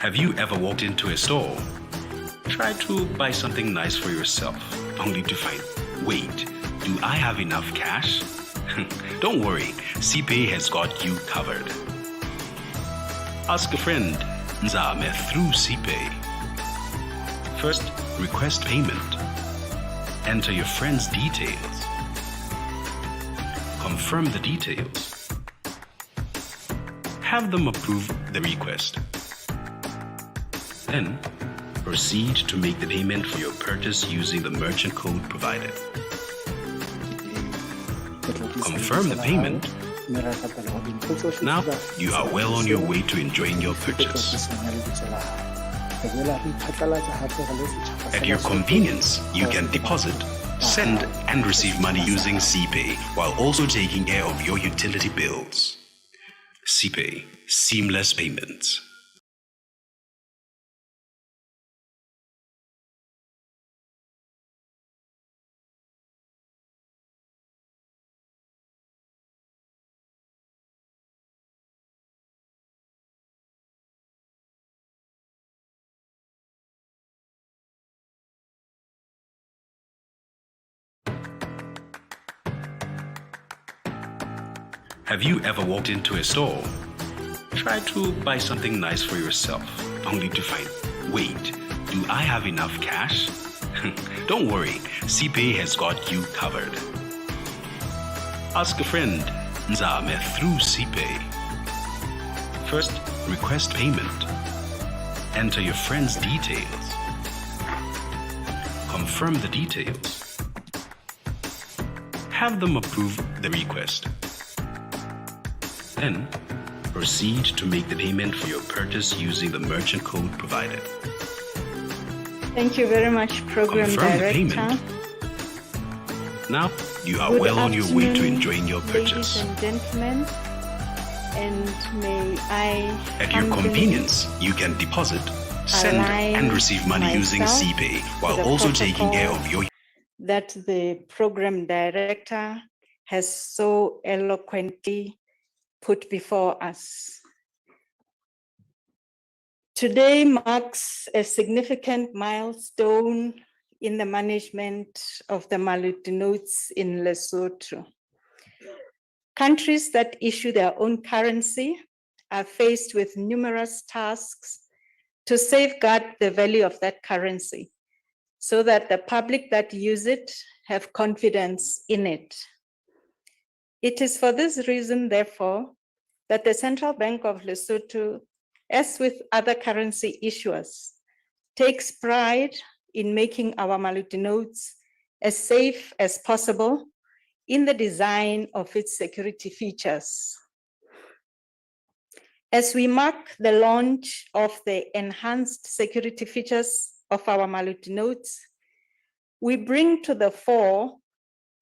Have you ever walked into a store, tried to buy something nice for yourself, only to find, wait, do I have enough cash? Don't worry, CPay has got you covered. Ask a friend, Nzame through CPay. First, request payment. Enter your friend's details. Confirm the details. Have them approve the request. Then, proceed to make the payment for your purchase using the merchant code provided. Confirm the payment. Now, you are well on your way to enjoying your purchase. At your convenience, you can deposit, send, and receive money using CPay while also taking care of your utility bills. CPay, seamless payments. Have you ever walked into a store, tried to buy something nice for yourself, only to find, wait, do I have enough cash? Don't worry, CPay has got you covered. Ask a friend, Nzame through CPay. First, request payment. Enter your friend's details. Confirm the details. Have them approve the request. Then, proceed to make the payment for your purchase using the merchant code provided. Thank you very much, Program Confirm Director. the payment. Now, you are Good well on your way to afternoon, enjoying your purchase. Ladies and gentlemen, and may I At your humbly convenience, you can deposit, send, align and receive money using myself CPay to while the also taking care of protocol your that the Program Director has so eloquently put before us. Today marks a significant milestone in the management of the maloti notes in Lesotho. Countries that issue their own currency are faced with numerous tasks to safeguard the value of that currency so that the public that use it have confidence in it. It is for this reason, therefore, that the Central Bank of Lesotho, as with other currency issuers, takes pride in making our maloti notes as safe as possible in the design of its security features. As we mark the launch of the enhanced security features of our maloti notes, we bring to the fore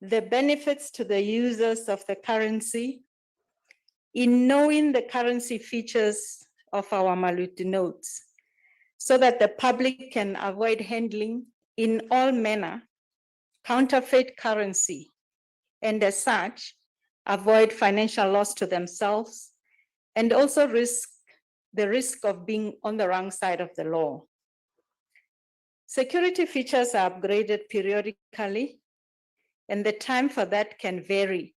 the benefits to the users of the currency in knowing the currency features of our maloti notes, so that the public can avoid handling in all manner counterfeit currency, and as such, avoid financial loss to themselves, and also the risk of being on the wrong side of the law. Security features are upgraded periodically, and the time for that can vary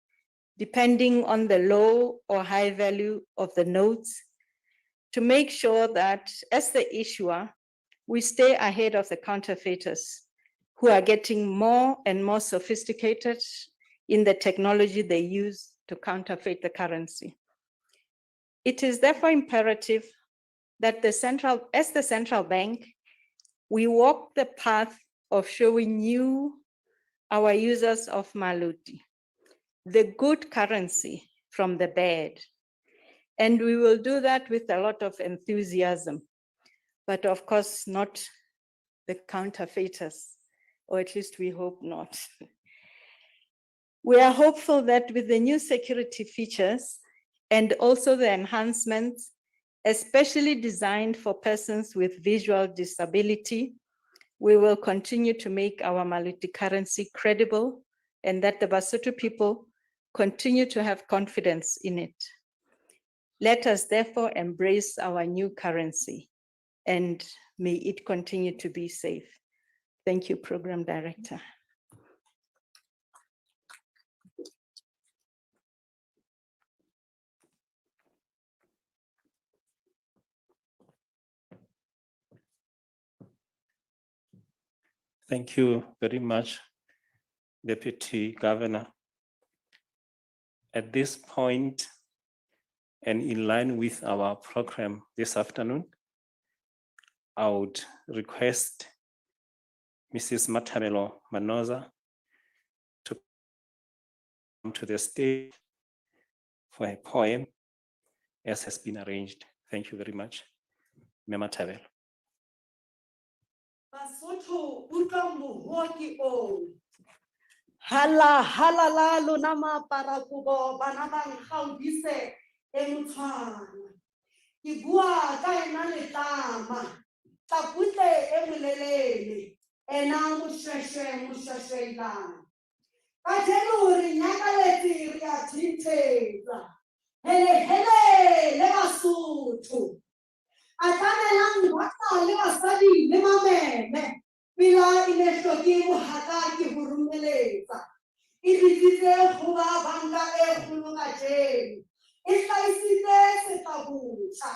depending on the low or high value of the notes, to make sure that as the issuer, we stay ahead of the counterfeiters who are getting more and more sophisticated in the technology they use to counterfeit the currency. It is therefore imperative that as the central bank, we walk the path of showing you, our users of maloti, the good currency from the bad. And we will do that with a lot of enthusiasm, but of course not the counterfeiters, or at least we hope not. We are hopeful that with the new security features and also the enhancements, especially designed for persons with visual disability, we will continue to make our maloti currency credible, and that the Basotho people continue to have confidence in it. Let us therefore embrace our new currency. and may it continue to be safe. Thank you, Program Director. Thank you very much, Deputy Governor. At this point, and in line with our program this afternoon, I would request Mrs. Matabelo Manoza to come to the stage for a poem as has been arranged. Thank you very much. Mema Matabelo. Basotho utlwa mohoki o. Hala halala lona maparakubo bana ba nkgaudise e motshwana. Ke bua ka ena letlama, taputle e molelele, ena moshweshwe ilana. Ka jeno re nyakaletse re a thinthetsa. Hele le Basotho. Atamelang bana le basadi le mameme. Pila ine hloki bohaka ke ho rumeletsa. E bitsitse go ba banka e kgolo ka jeno. E hlaisitse setlabotsha.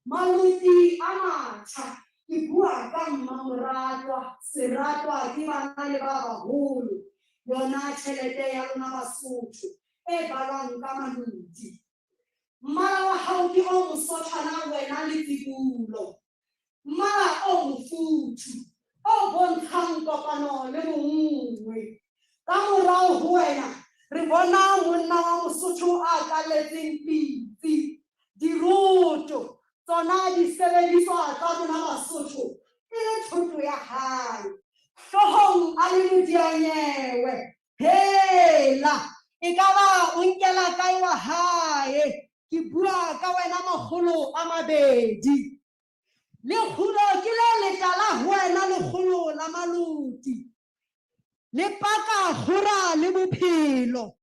Maloti a matjha. Ke bua ka mmamoratwa, seratwa ke bana le ba baholo. Yona tjhelete ya lona Basotho e balwang ka maloti. Mmala wa hao ke o mosotjhana wena le tsikulo. Mmala o mofuthu, o bontshang kopano le bonngwe. Ka morao ho wena, re bona monna wa Mosotho a kaletseng pitsi, diroto, tsona di sebediswa tsa rona Basotho, e le thoto ya hae. Hlohong a le modianyewe, hela, ekaba o nkela kae wa hae. Ke bua ka wena makgolo a mabedi. Lekgolo ke le letala ho wena lekgolo la maloti. Le paka kgora le bophelo.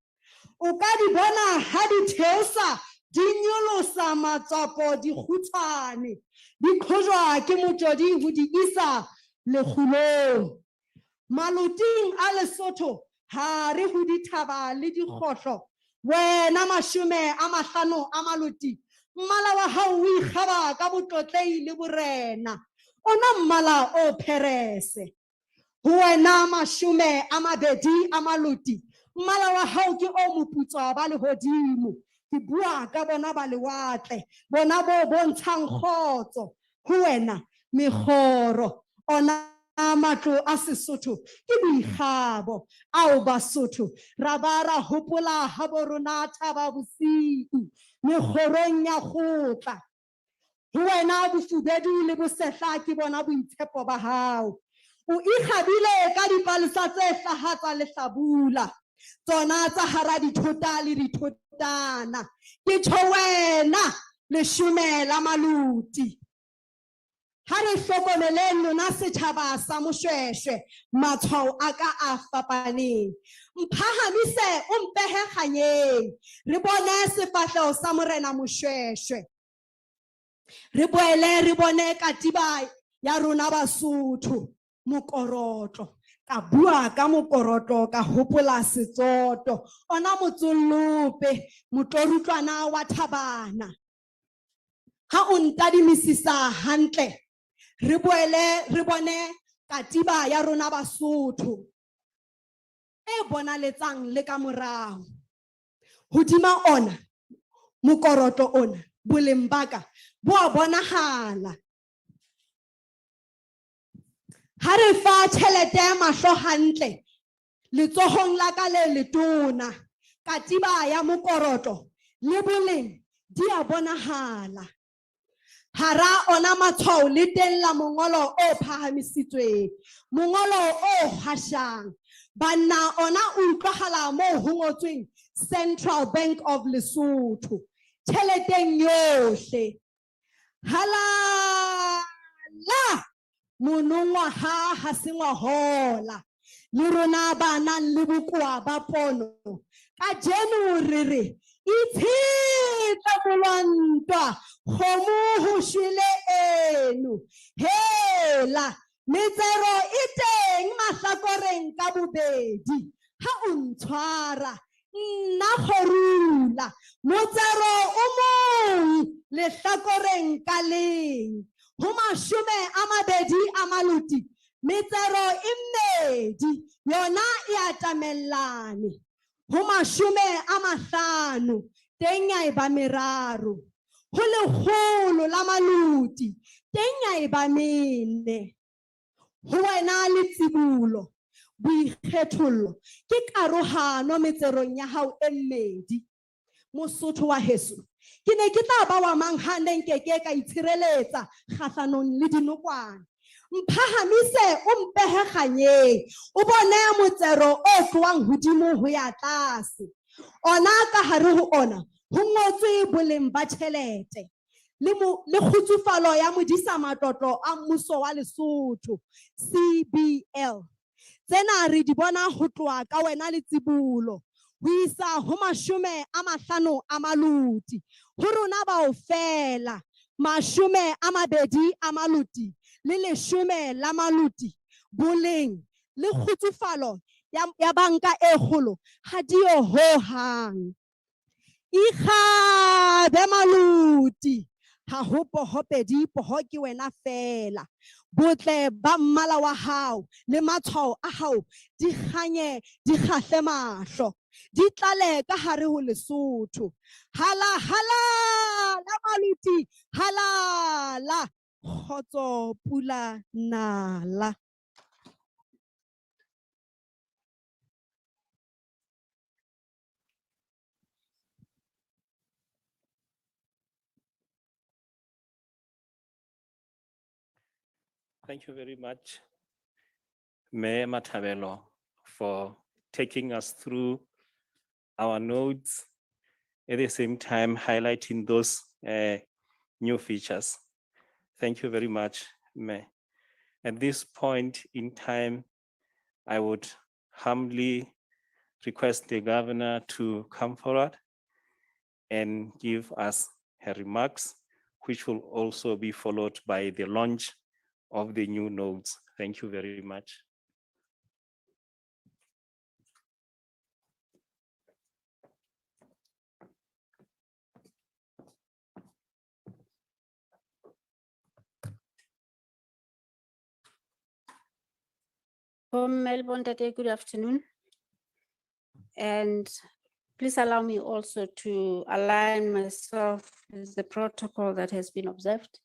O ka di bona ha di theosa di nyolosa matsapo di kgutshwane. Di qhojwa ke motjodi ho di isa lekgolong. Maloting a Lesotho ha re ho di thaba le di kgotlo. Wena mashome a mahlano a maloti, mmala wa hao o ikgaba ka botlotlei le borena, ona mmala o pherese. Ho wena mashome a mabedi a maloti, mmala wa hao ke o moputswa ba lehodimo. Ke bua ka bona ba lewatle, bona bo bontshang kgotso. Ho wena mekgoro, ona matlo a Sesotho ke boikgabo ao Basotho ra ba ra hopola ha bo rona thaba bosiu mekgorong ya kgotla. Ho wena bofubedu le bosehla ke bona boitshepo ba hao. O ikgabile ka dipalesa tse hlahatsa lehlabula, tsona tsa hara dithota le dithotana. Ke tjho wena leshome la maloti. Ha re hlokomeleng lona setjhaba sa Moshweshwe, matshwao a ka a fapaneng. Mphahamise o mpehe kganyeng, re bone sefahleho sa morena Moshweshwe. Re boele re bone katiba ya rona Basotho, mokorotlo. Ka bua ka mokorotlo ka hopola Setsoto, ona motsolope, motorutlwana wa Thabana. Ha o ntadimisisa hantle, re boele re bone katiba ya rona Basotho e bonaletsang le ka morao. Hodima ona mokorotlo ona boleng baka bo a bonahala. Ha re fa tjhelete mahlo hantle letsohong la ka le letona, katiba ya mokorotlo le boleng di a bonahala. Hara ona matshwao le teng la mongolo o phahamisitsweng, mongolo o hashang. Banna ona o utlwahala moo ho ngotsweng Central Bank of Lesotho, tjheleteng yohle. Halala monongwa ha se ngwahola, le rona bana le bokoa ba pono. Ka jeno re re itshire tlamolwantwa kgomo ho shwele eno hela metsero e teng mahlakoreng ka bobedi ha o ntshwara nna kgorula motsero o mong lehlakoreng ka leng ho 20 a maloti metsero e mmedi yona e atamellane ho 50 teng ya eba meraro ho 100 la maloti teng ya eba mene ho wena le tsibulo boikgethollo ke karohano metserong ya hao e mmedi Mosotho wa heso ke ne ke tla ba wa mang ha ne nkeke ka itshireletsa kgahlanong le dinokwane mphahamise o mpehe kganyeng o bone motsero o tloang hodimo ho ya tlase ona ka hare ho ona ho ngotswe boleng ba tjhelete le kgutsufalo ya modisa matlotlo a mmuso wa Lesotho CBL tsena re di bona ho tloa ka wena le tsibulo ho isa ho 50 a maloti ho rona baofela 20 a maloti le 10 la maloti boleng le kgutsufalo ya banka e kgolo ha dio ho hang ikgabe maloti ha ho poho pedi poho ke wena fela botle ba mmala wa hao le matshwao a hao di kgahle mahlo di tlale ka hare ho Lesotho hala la maloti halala khotso pula nala. Thank you very much, Mayor Mathabelo, for taking us through our notes, at the same time highlighting those new features. Thank you very much, Mayor. At this point in time, I would humbly request the governor to come forward and give us her remarks, which will also be followed by the launch of the new nodes. Thank you very much. From Melbourne, good afternoon. And please allow me also to align myself with the protocol that has been observed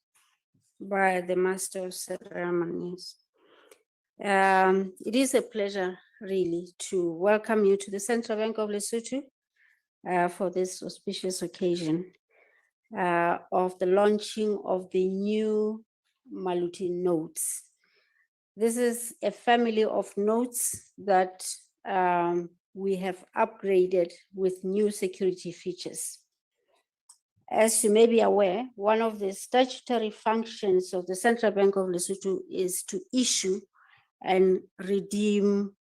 by the Master of Ceremonies. It is a pleasure really to welcome you to the Central Bank of Lesotho for this auspicious occasion of the launching of the new maloti notes. This is a family of notes that we have upgraded with new security features. As you may be aware, one of the statutory functions of the Central Bank of Lesotho is to issue and redeem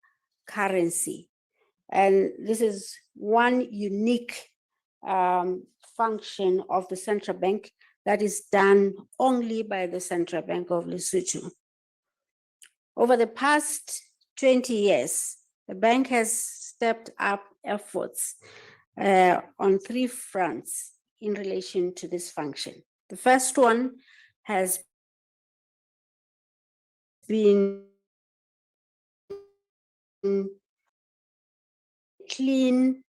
currency. And this is one unique function of the Central Bank that is done only by the Central Bank of Lesotho. Over the past 20 years, the bank has stepped up efforts on 3 fronts in relation to this function. The first one has been clean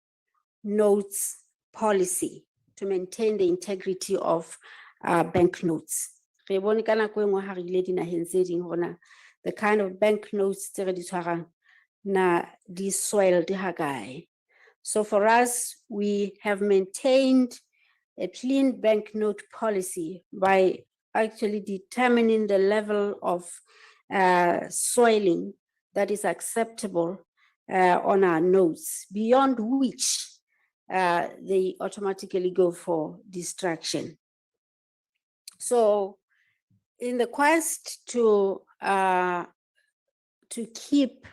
notes policy to maintain the integrity of banknotes. The kind of banknotes na di soiled hagae. So for us, we have maintained a clean banknote policy by actually determining the level of soiling that is acceptable on our notes, beyond which they automatically go for destruction. So in the quest to keep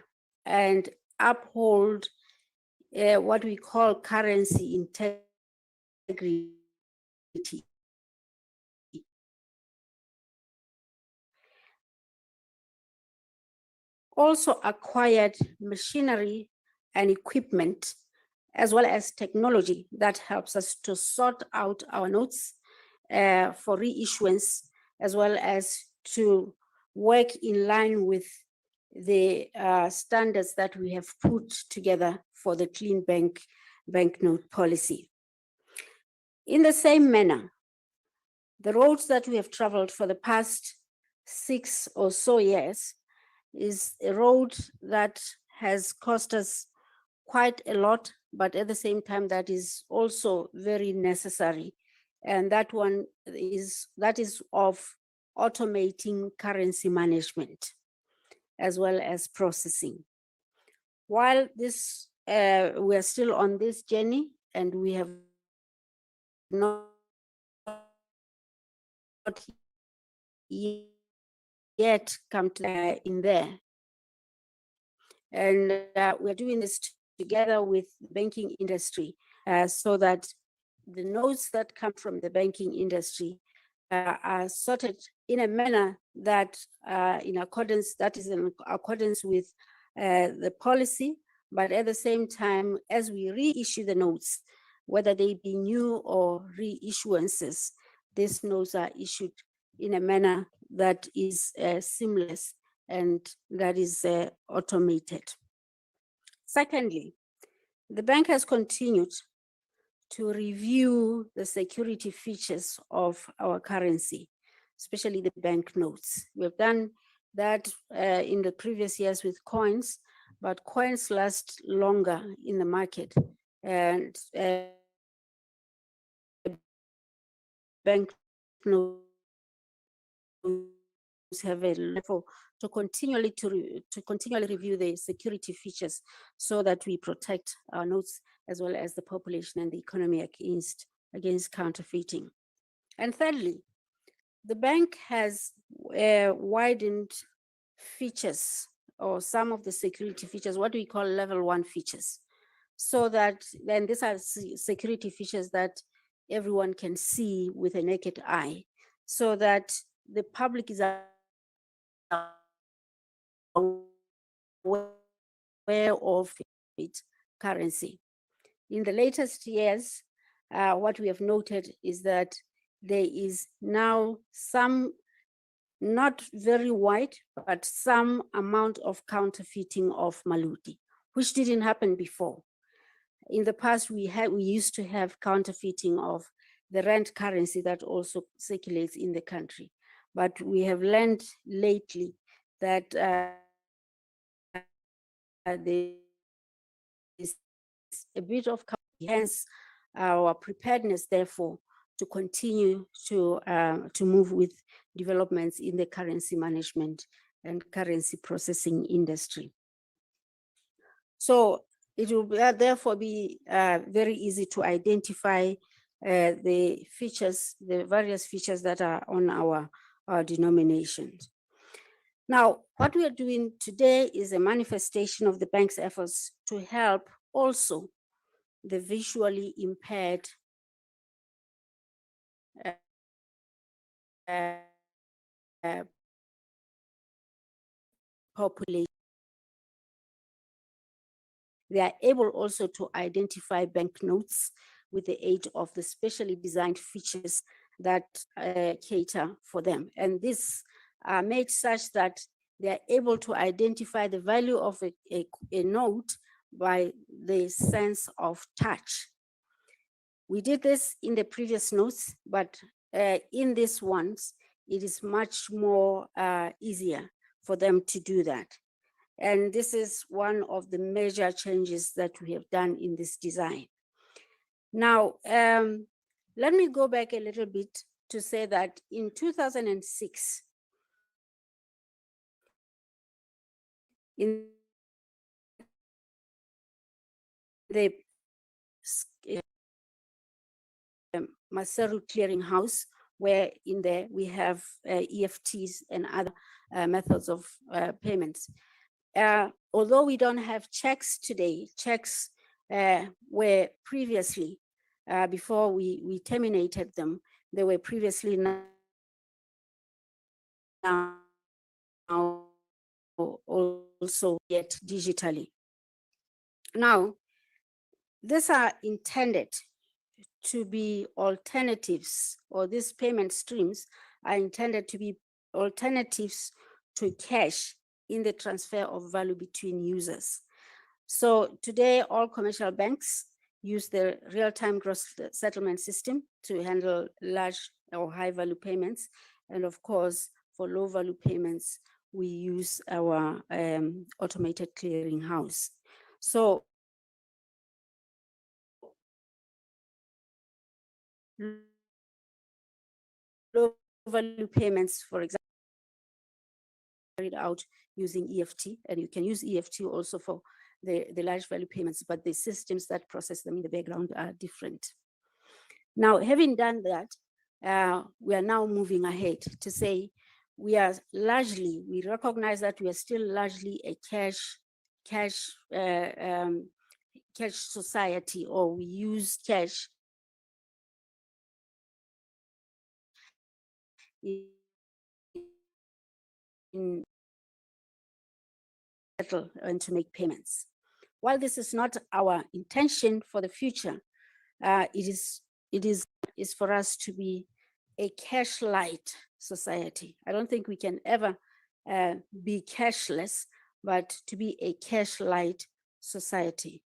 and uphold what we call currency integrity, Also acquired machinery and equipment, as well as technology that helps us to sort out our notes for reissuance, as well as to work in line with the standards that we have put together for the clean banknote policy. In the same manner, the roads that we have traveled for the past 6 or so years is a road that has cost us quite a lot, but at the same time, that is also very necessary. And that is of automating currency management, as well as processing. While this, we are still on this journey, and we have not yet come to in there. And we're doing this together with the banking industry so that the notes that come from the banking industry are sorted in a manner that is in accordance with the policy, but at the same time, as we reissue the notes, whether they be new or reissuances, these notes are issued in a manner that is seamless and that is automated. Secondly, the bank has continued to review the security features of our currency, especially the banknotes. We've done that in the previous years with coins, but coins last longer in the market, and banknotes have a level to continually review the security features so that we protect our notes as well as the population and the economy against counterfeiting. And thirdly, the bank has widened features, or some of the security features, what we call level 1 features, so that then these are security features that everyone can see with a naked eye, so that the public is aware of its currency. In the latest years, what we have noted is that there is now some, not very wide, but some amount of counterfeiting of maloti, which didn't happen before. In the past, we used to have counterfeiting of the rand currency that also circulates in the country. But we have learned lately that there is a bit of, hence our preparedness, therefore, to continue to move with developments in the currency management and currency processing industry. So it will therefore be very easy to identify the features, the various features that are on our denominations. Now, what we are doing today is a manifestation of the bank's efforts to help also the visually impaired population. They are able also to identify banknotes with the aid of the specially designed features that cater for them. And this are made such that they are able to identify the value of a note by the sense of touch. We did this in the previous notes, but in these ones, it is much more easier for them to do that. And this is one of the major changes that we have done in this design. Now, let me go back a little bit to say that in 2006, in the Maseru Clearing House, where in there we have EFTs and other methods of payments. Although we don't have checks today, checks were previously before we terminated them. They were previously now also yet digitally. Now, these are intended to be alternatives, or these payment streams are intended to be alternatives to cash in the transfer of value between users. So today, all commercial banks use the real-time gross settlement system to handle large or high-value payments. And of course, for low-value payments, we use our automated clearing house. So low-value payments, for example, carried out using EFT, and you can use EFT also for the large value payments, but the systems that process them in the background are different. Now, having done that, we are now moving ahead to say we recognize that we are still largely a cash society, or we use cash in settle and to make payments. While this is not our intention for the future, it is for us to be a cash light society. I don't think we can ever be cashless, but to be a cash light society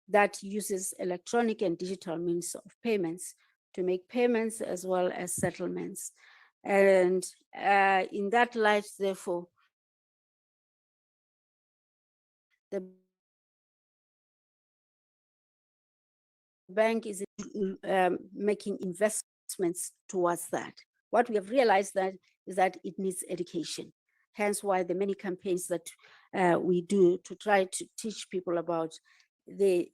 that uses electronic and digital means of payments to make payments as well as settlements. And in that light, therefore, the bank is making investments towards that. What we have realized is that it needs education. Hence why the many campaigns that we do to try to teach people about the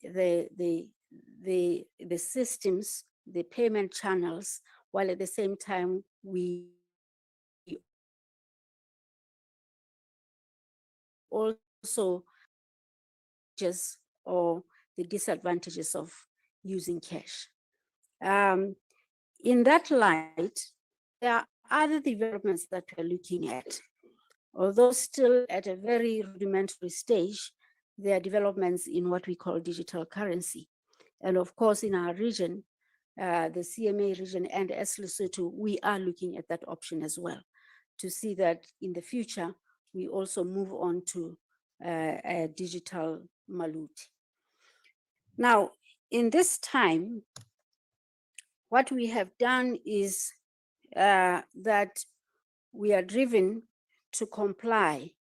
systems, the payment channels, while at the same time we also just or the disadvantages of using cash. In that light, there are other developments that we're looking at. Although still at a very rudimentary stage, there are developments in what we call digital currency. And of course, in our region, the CMA region and as Lesotho, we are looking at that option as well, to see that in the future, we also move on to a digital maloti. Now, in this time, what we have done is that we are driven to comply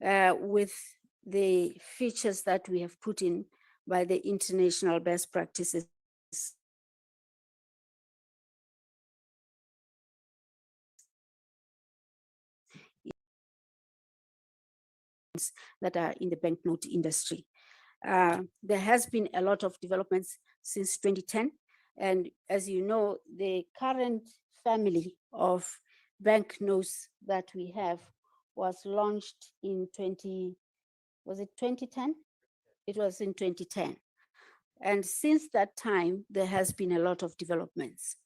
with the features that we have put in by the international best practices that are in the banknote industry. There has been a lot of developments since 2010. And as you know, the current family of banknotes that we have was launched in 2010? It was in 2010. And since that time, there has been a lot of developments.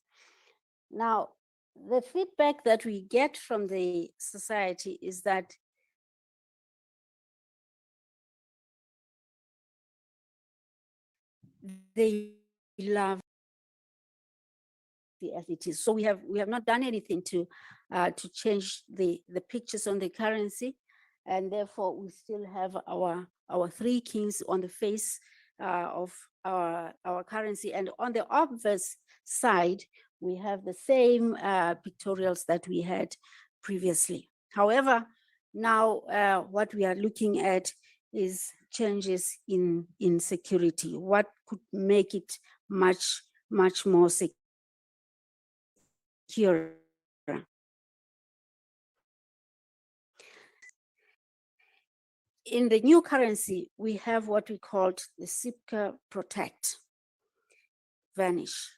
Now, the feedback that we get from the society is that they love the as it is. So we have not done anything to change the pictures on the currency, and therefore we still have our three kings on the face of our currency, and on the obverse side we have the same pictorials that we had previously. However, now what we are looking at is changes in security. What could make it much more secure? In the new currency, we have what we called the SIPCA Protect vanish.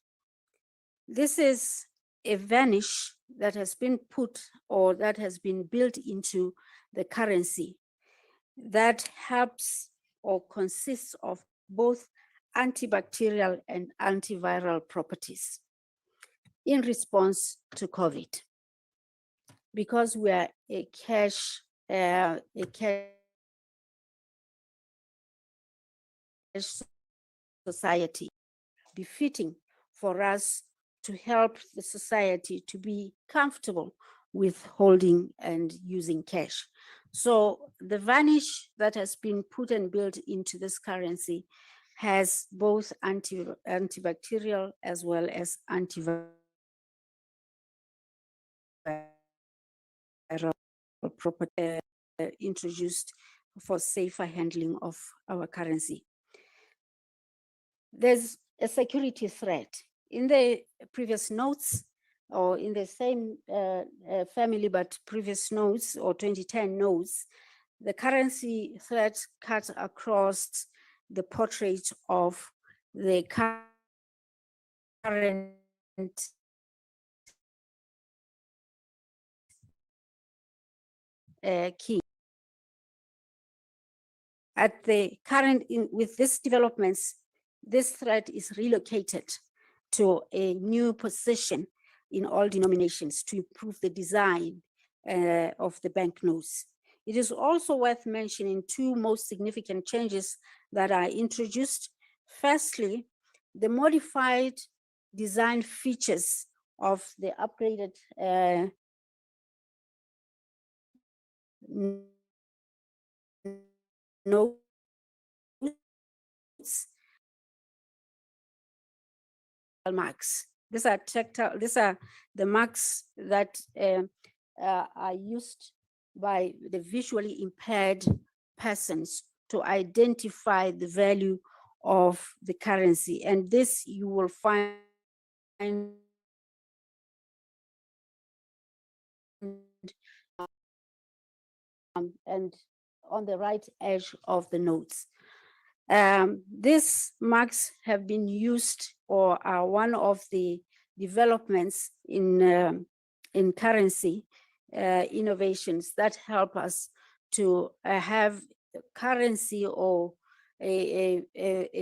This is a vanish that has been put or that has been built into the currency that helps or consists of both antibacterial and antiviral properties in response to COVID. Because we are a cash society, befitting for us to help the society to be comfortable with holding and using cash. So the varnish that has been put and built into this currency has both antibacterial as well as antiviral property introduced for safer handling of our currency. There's a security threat. In the previous notes, or in the same family but previous notes or 2010 notes, the currency threat cut across the portrait of the current king. At the current, with these developments, this threat is relocated to a new position in all denominations to improve the design of the banknotes. It is also worth mentioning two most significant changes that are introduced. Firstly, the modified design features of the upgraded notes marks. These are tactile, these are the marks that are used by the visually impaired persons to identify the value of the currency. And this you will find and on the right edge of the notes. These marks have been used or are one of the developments in currency innovations that help us to have currency or a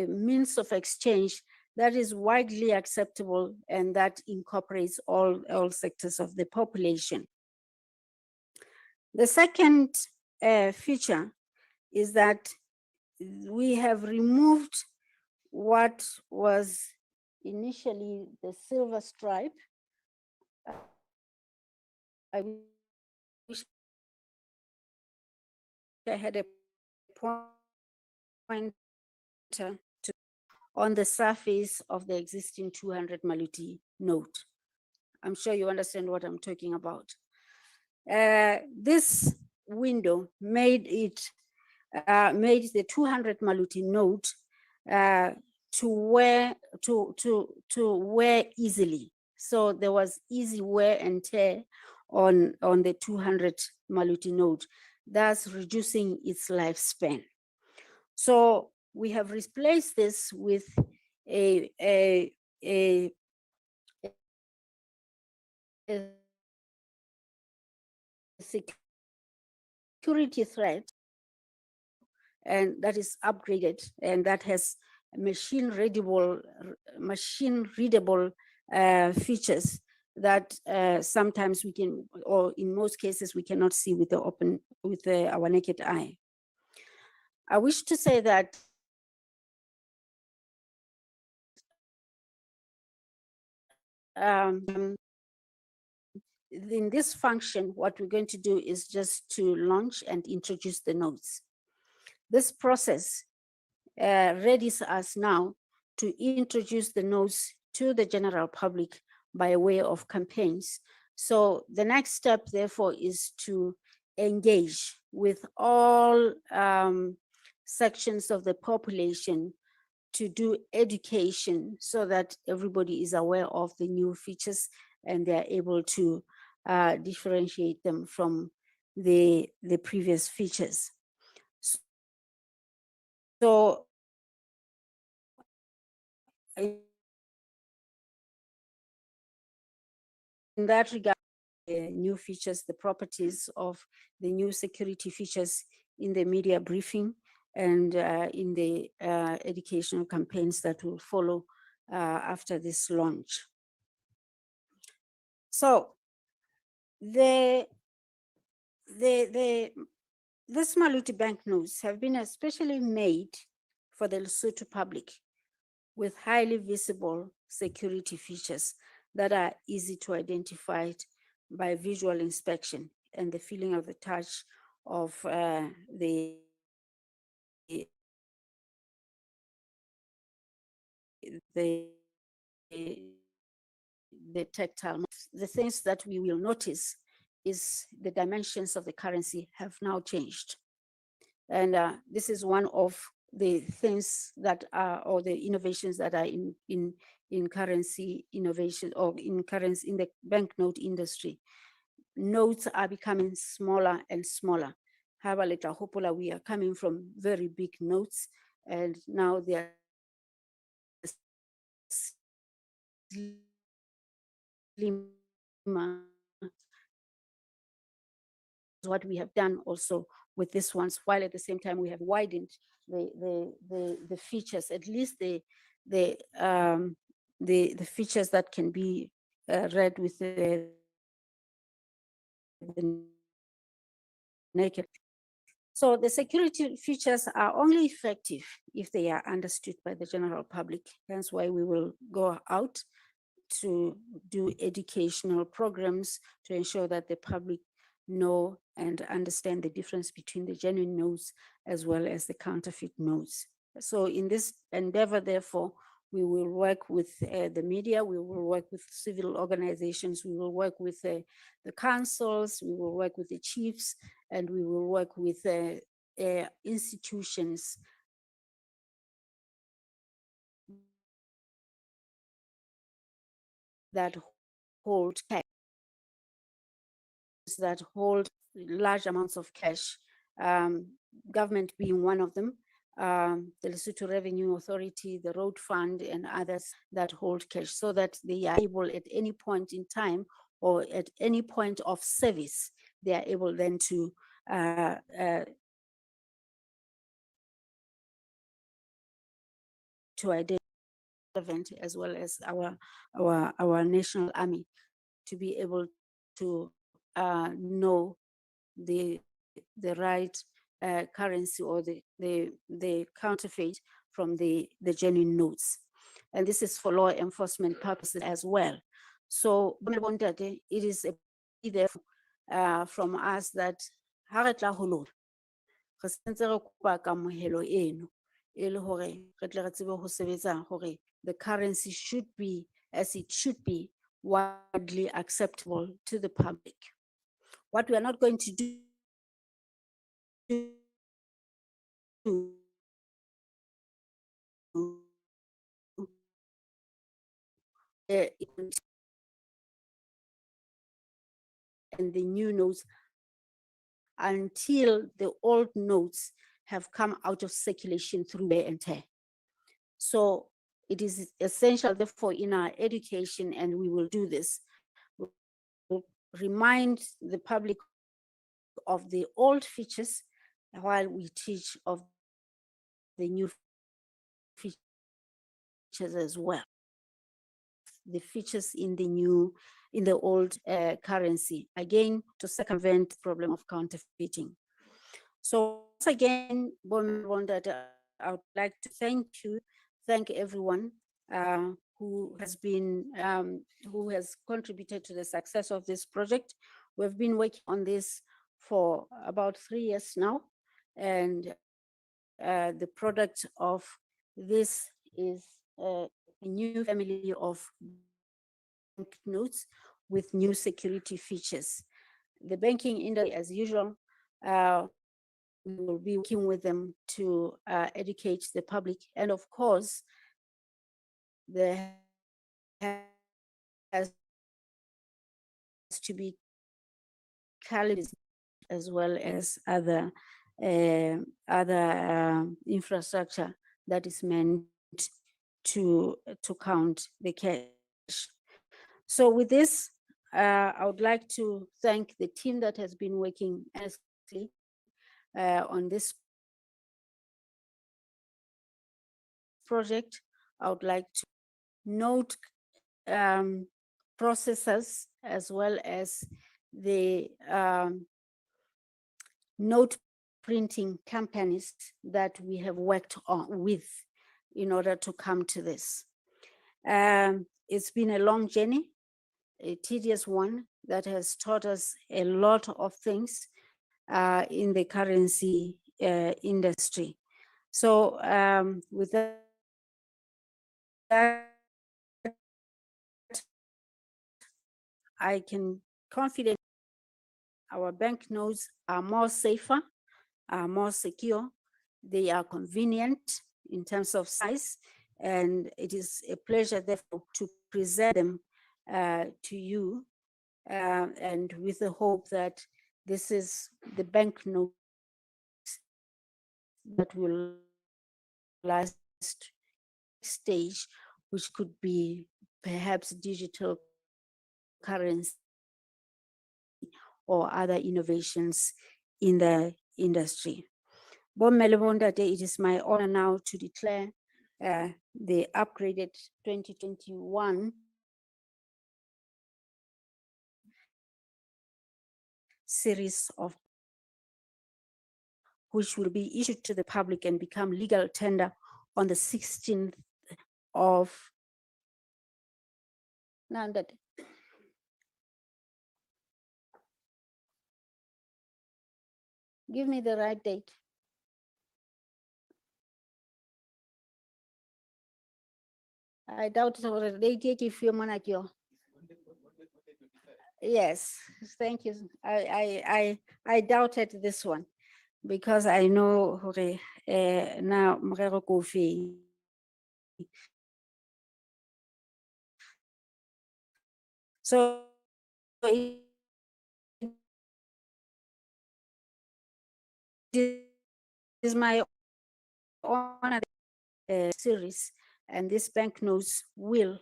means of exchange that is widely acceptable and that incorporates all sectors of the population. The second feature is that we have removed what was initially the silver stripe. I wish I had a pointer on the surface of the existing 200 maloti note. I'm sure you understand what I'm talking about. This window made the 200 maloti note to wear easily. So there was easy wear and tear on the 200 maloti note, thus reducing its lifespan. So we have replaced this with a security threat, and that is upgraded, and that has machine readable features that sometimes we can, or in most cases we cannot see with our naked eye. I wish to say that in this function, what we're going to do is just to launch and introduce the notes. This process readies us now to introduce the notes to the general public by way of campaigns. So the next step, therefore, is to engage with all sections of the population to do education so that everybody is aware of the new features and they're able to differentiate them from the previous features. So in that regard, the new features, the properties of the new security features in the media briefing, and in the educational campaigns that will follow after this launch. So these maloti banknotes have been especially made for the Lesotho public with highly visible security features that are easy to identify by visual inspection and the feeling of the touch of the tactile. The things that we will notice is the dimensions of the currency have now changed. And this is one of the things that are, or the innovations that are in currency innovation, or in the banknote industry. Notes are becoming smaller and smaller. We are coming from very big notes, and now they are slimmer. What we have done also with this ones, while at the same time we have widened the features, at least the features that can be read with the naked. So the security features are only effective if they are understood by the general public. Hence why we will go out to do educational programs to ensure that the public know and understand the difference between the genuine notes as well as the counterfeit notes. So in this endeavor, therefore, we will work with the media, we will work with civil organizations, we will work with the councils, we will work with the chiefs, and we will work with institutions that hold cash, that hold large amounts of cash, government being one of them, the Lesotho Revenue Authority, the Road Fund, and others that hold cash, so that they are able at any point in time or at any point of service, they are able then to identify relevant, as well as our national army, to be able to know the right currency or the counterfeit from the genuine notes. And this is for law enforcement purposes as well. So it is a plea there from us that ha re tla ho lona, re sentse re kopa kamohelo eno e le hore re tle re tsebe ho sebetsa hore the currency should be, as it should be, widely acceptable to the public. What we are not going to do and the new notes until the old notes have come out of circulation through wear and tear. So it is essential, therefore, in our education, and we will do this, we'll remind the public of the old features while we teach of the new features as well. The features in the old currency, again, to circumvent the problem of counterfeiting. So once again, I would like to thank everyone who has contributed to the success of this project. We've been working on this for about 3 years now, and the product of this is a new family of banknotes with new security features. The banking industry, as usual, we will be working with them to educate the public, and of course, there has to be calibrated as well as other infrastructure that is meant to count the cash. So with this, I would like to thank the team that has been working honestly on this project, I would like to note processors as well as the note printing companies that we have worked on with in order to come to this. It's been a long journey, a tedious one that has taught us a lot of things in the currency industry. So with that, I can confidently our banknotes are more safer, are more secure, they are convenient in terms of size, and it is a pleasure therefore to present them to you, and with the hope that this is the banknote that will last stage, which could be perhaps digital currency or other innovations in the industry. It is my honor now to declare the upgraded 2021 series of which will be issued to the public and become legal tender on the 16th of give me the right date. I doubt it was a date if you're Monakyo. Yes, thank you. I doubted this one because I know now Morero Kofi. So it is my honor series, and these banknotes will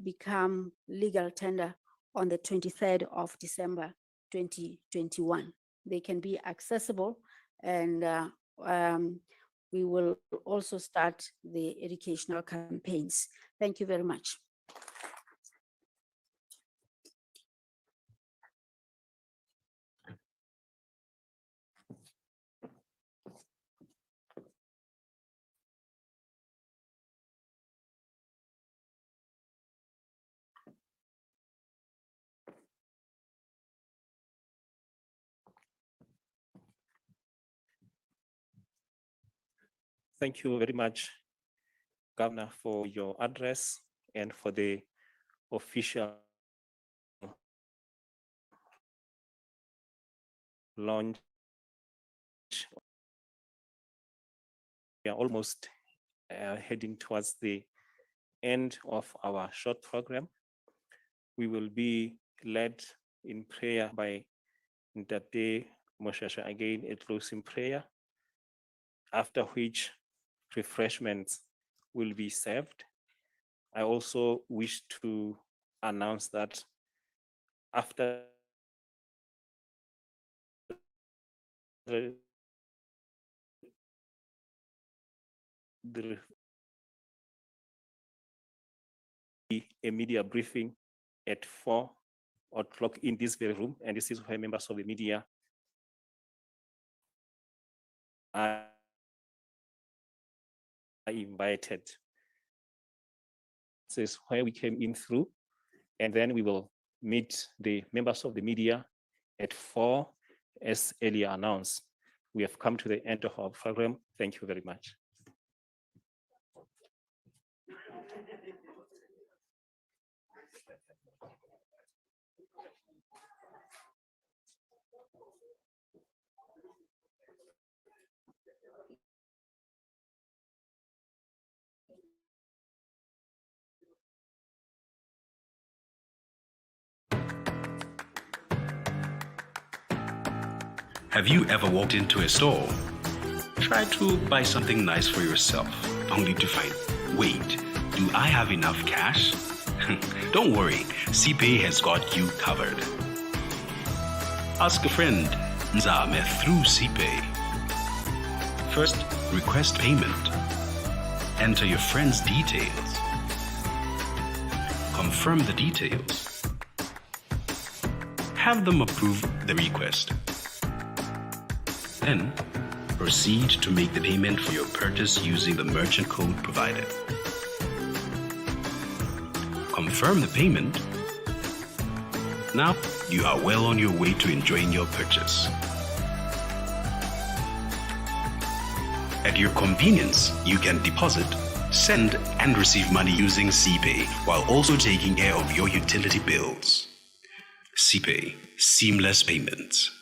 become legal tender on the 23rd of December 2021. They can be accessible, and we will also start the educational campaigns. Thank you very much. Thank you very much, Governor, for your address and for the official launch. We are almost heading towards the end of our short program. We will be led in prayer by Ndate Moshasha again, a closing prayer, after which refreshments will be served. I also wish to announce that after the a media briefing at 4 o'clock in this very room, and this is where members of the media are invited. This is where we came in through, and then we will meet the members of the media at 4 as earlier announced. We have come to the end of our program. Thank you very much. Have you ever walked into a store, tried to buy something nice for yourself, only to find, wait, do I have enough cash? Don't worry, CPay has got you covered. Ask a friend, Nzame through CPay. First, request payment. enter your friend's details, confirm the details, have them approve the request. Then, proceed to make the payment for your purchase using the merchant code provided. Confirm the payment. Now, you are well on your way to enjoying your purchase. At your convenience, you can deposit, send, and receive money using CPay while also taking care of your utility bills. CPay, seamless payments.